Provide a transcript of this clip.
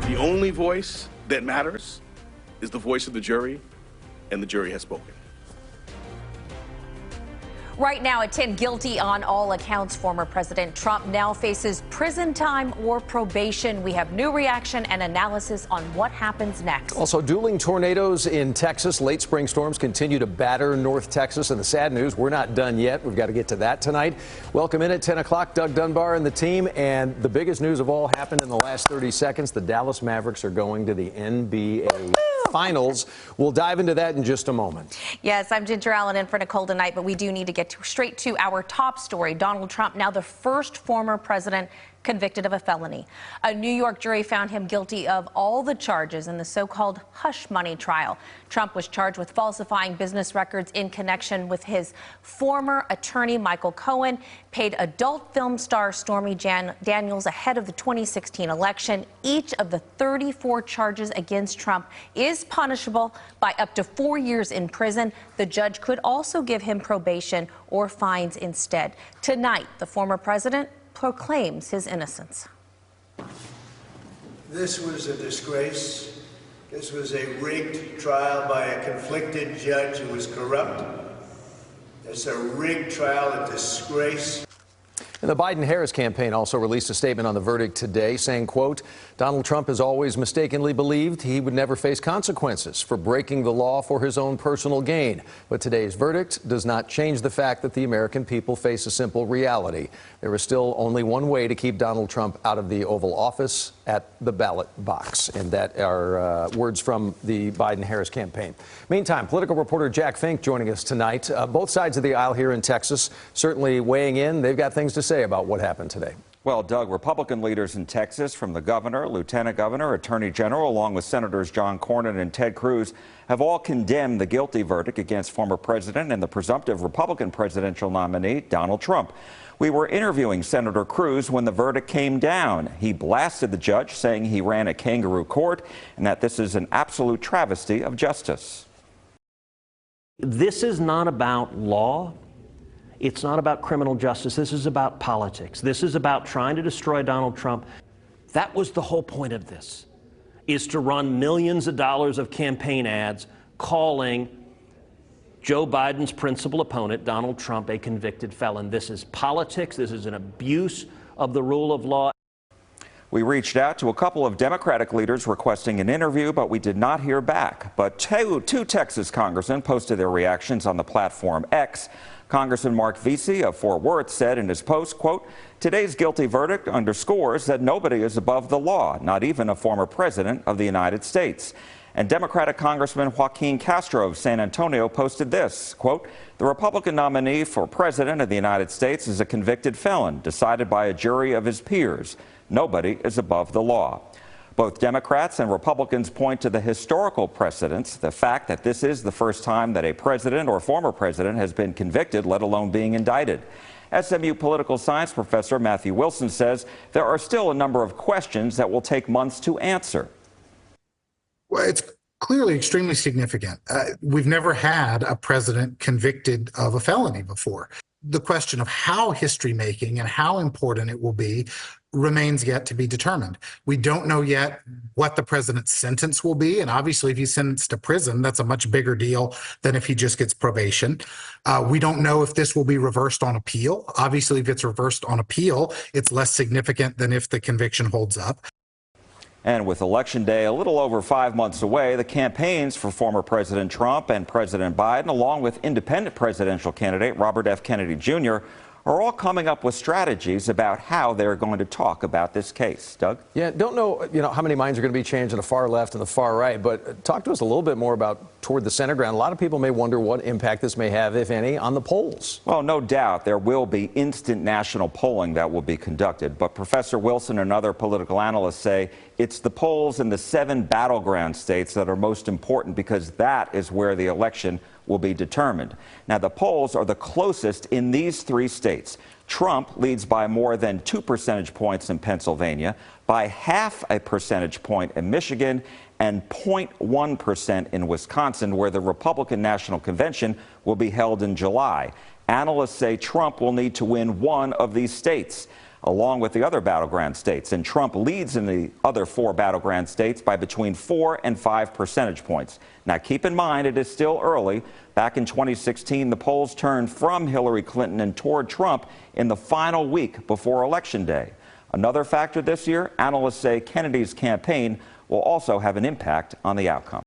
The only voice that matters is the voice of the jury, and the jury has spoken. Right now, at 10 guilty on all accounts, former President Trump now faces prison time or probation. We have new reaction and analysis on what happens next. Also, dueling tornadoes in Texas. Late spring storms continue to batter North Texas. And the sad news, we're not done yet. We've got to get to that tonight. Welcome in at 10 o'clock, Doug Dunbar and the team. And the biggest news of all happened in the last 30 seconds. The Dallas Mavericks are going to the NBA Finals. We'll dive into that in just a moment. Yes, I'm Ginger Allen in for Nicole tonight, but we do need to get straight to our top story. Donald Trump, now the first former president convicted of a felony. A New York jury found him guilty of all the charges in the so-called hush money trial. Trump was charged with falsifying business records in connection with his former attorney, Michael Cohen, paid adult film star Stormy Daniels ahead of the 2016 election. Each of the 34 charges against Trump is punishable by up to 4 years in prison. The judge could also give him probation or fines instead. Tonight, the former president proclaims his innocence. This was a disgrace. This was a rigged trial by a conflicted judge who was corrupt. It's a rigged trial, a disgrace. And the Biden-Harris campaign also released a statement on the verdict today saying, quote, Donald Trump has always mistakenly believed he would never face consequences for breaking the law for his own personal gain. But today's verdict does not change the fact that the American people face a simple reality. There is still only one way to keep Donald Trump out of the Oval Office, at the ballot box. And that are words from the Biden-Harris campaign. Meantime, political reporter Jack Fink joining us tonight. Both sides of the aisle here in Texas certainly weighing in. They've got things to say about what happened today. Well, Doug, Republican leaders in Texas, from the governor, lieutenant governor, attorney general, along with Senators John Cornyn and Ted Cruz, have all condemned the guilty verdict against former president and the presumptive Republican presidential nominee, Donald Trump. We were interviewing Senator Cruz when the verdict came down. He blasted the judge, saying he ran a kangaroo court and that this is an absolute travesty of justice. This is not about law. It's not about criminal justice. This is about politics. This is about trying to destroy Donald Trump. That was the whole point of this, is to run millions of dollars of campaign ads calling Joe Biden's principal opponent, Donald Trump, a convicted felon. This is politics. This is an abuse of the rule of law. We reached out to a couple of Democratic leaders requesting an interview, but we did not hear back. But two Texas congressmen posted their reactions on the platform X. Congressman Mark Vesey of Fort Worth said in his post, quote, today's guilty verdict underscores that nobody is above the law, not even a former president of the United States. And Democratic Congressman Joaquin Castro of San Antonio posted this, quote, the Republican nominee for president of the United States is a convicted felon decided by a jury of his peers. Nobody is above the law. Both Democrats and Republicans point to the historical precedents, the fact that this is the first time that a president or former president has been convicted, let alone being indicted. SMU political science professor Matthew Wilson says there are still a number of questions that will take months to answer. Well, it's clearly extremely significant. We've never had a president convicted of a felony before. The question of how history-making and how important it will be remains yet to be determined. We don't know yet what the president's sentence will be, and obviously if he's sentenced to prison, that's a much bigger deal than if he just gets probation. We don't know if this will be reversed on appeal. Obviously, if it's reversed on appeal, it's less significant than if the conviction holds up. And with Election Day a little over 5 months away, the campaigns for former President Trump and President Biden, along with independent presidential candidate Robert F. Kennedy Jr., are all coming up with strategies about how they're going to talk about this case. Doug? Yeah, don't know, how many minds are going to be changed on the far left and the far right, but talk to us a little bit more about toward the center ground. A lot of people may wonder what impact this may have, if any, on the polls. Well, no doubt there will be instant national polling that will be conducted, but Professor Wilson and other political analysts say it's the polls in the 7 battleground states that are most important because that is where the election will be determined. Now, the polls are the closest in these 3 states. Trump leads by more than 2 percentage points in Pennsylvania, by half a percentage point in Michigan, and 0.1% in Wisconsin, where the Republican National Convention will be held in July. Analysts say Trump will need to win one of these states. along with the other battleground states. And Trump leads in the other 4 battleground states by between 4 and 5 percentage points. Now, keep in mind, it is still early. Back in 2016, the polls turned from Hillary Clinton and toward Trump in the final week before Election Day. Another factor this year, analysts say Kennedy's campaign will also have an impact on the outcome.